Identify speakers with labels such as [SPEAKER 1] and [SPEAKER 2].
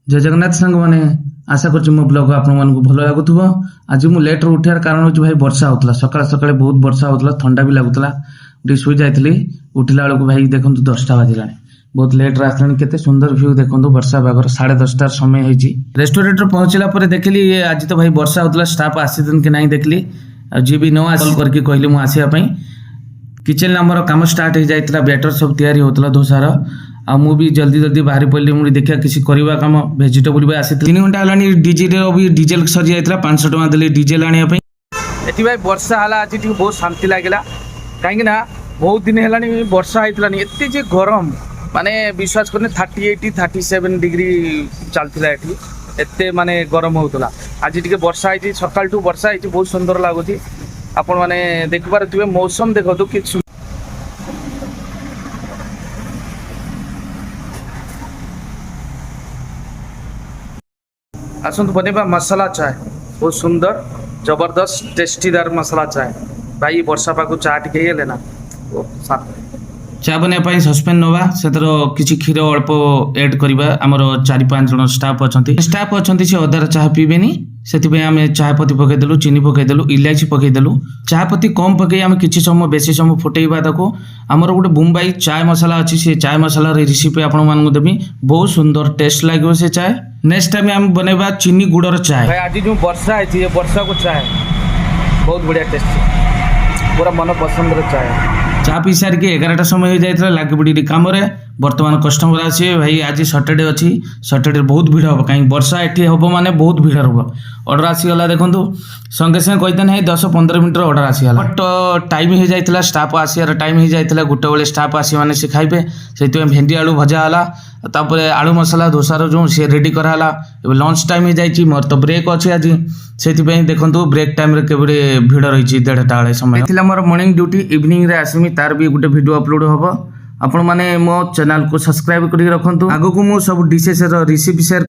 [SPEAKER 1] जय जगन्नाथ सांग मैंने आशा कर मो ब्लॉग आपण मानक भल लगुव। आज मुझे लेट उठार कारण हूँ भाई वर्षा होता सकाल सकाल बहुत वर्षा होता थंडा भी लगुला शुई जाइली उठिला बेलू भाई देखो 10टा बाजिला बहुत लेट आसला केते सुंदर व्यू देखो वर्षा बागर 10:30 समय होती रेस्टोरेंट पहुंचला देखिली आज तो भाई वर्षा होता स्टाफ आसी कि नहीं देखली जी भी न कल करके कहली मुझे आसापी किचन आमर कम स्टार्ट हो जाता बैटर सब तैयारी होता दोसार आ मु भी जल्दी जल्दी बाहरी पड़ी मुझे देखा किसी करवा कम भेजिटेबल भी आसी 3 घंटा है डीजेल भी डीजेल सरी जाता 500 टका देली डीजेल आने ये भाई वर्षा है आज बहुत शांति लगे कहीं बहुत दिन है वर्षा होता एत गरम माने विश्वास करने 38 37 डिग्री चलता ये एत माने गरम होता आज टी वर्षा है सकाल टू वर्षा है बहुत सुंदर लगुच आपण मैंने देखिपे मौसम देखो कि आसतु बनेबा मसाला चाय बहुत सुंदर जबरदस्त टेस्टीदार मसाला चाय भाई वर्षा पाक चा टे ना चा बनवाई सस्पेन नवा से किसी क्षीर अल्प एड करवा आमर 4-5 जन स्टाफ अच्छा से अदार चाह पीबेनी से आम चायपत्ती पकईदेलु चीनी पकईदेलु इलायची पकईदेलु चायपत्ती कम पकई आम किसी समय बेसी समय फुटेबा ताको आमर गोटे मुंबई चाय मसाला अच्छी से चाय मसाला रेसिपी आपण मानू देवी बहुत सुंदर टेस्ट लगे से चाय नेक्स्ट टाइम आम बनवा चीनी गुड़र चाय भाई आज जो वर्षा है वर्षा को चाय बहुत बढ़िया टेस्ट पूरा मन पसंद चाय चा पी सारिक 11टा समय हो जाता लगे पड़ी कम बर्तमान कस्टमर आसे भाई आज सैटरडे अच्छी सैटरडे बहुत भीड़ हम कहीं वर्षा एटी हम माने बहुत भीड़ हम ऑर्डर आसीगला देखो संगे संगे कहते ना 10-15 मिनट ऑर्डर आसीगला बट टाइम हो जाता स्टाफ आसार टाइम हो जाता गोटे बेले स्टाफ आसी मैंने सी खाइबे से भेंडी आलू भजा है आलू मसला दोसार जो सी रेडी कराला लंच टाइम हो जाए मोर तो ब्रेक अच्छे आज से देखो ब्रेक टाइम केवड़े भीड़ रही 1:30 बेले समय मोर मॉर्निंग ड्यूटी इवनिंग रे आसमी तार भी गोटे वीडियो अपलोड हम आपण माने मो चैनल को सब्सक्राइब करके रखंतु आगो को मो सब डिशेस रेसिपी शेयर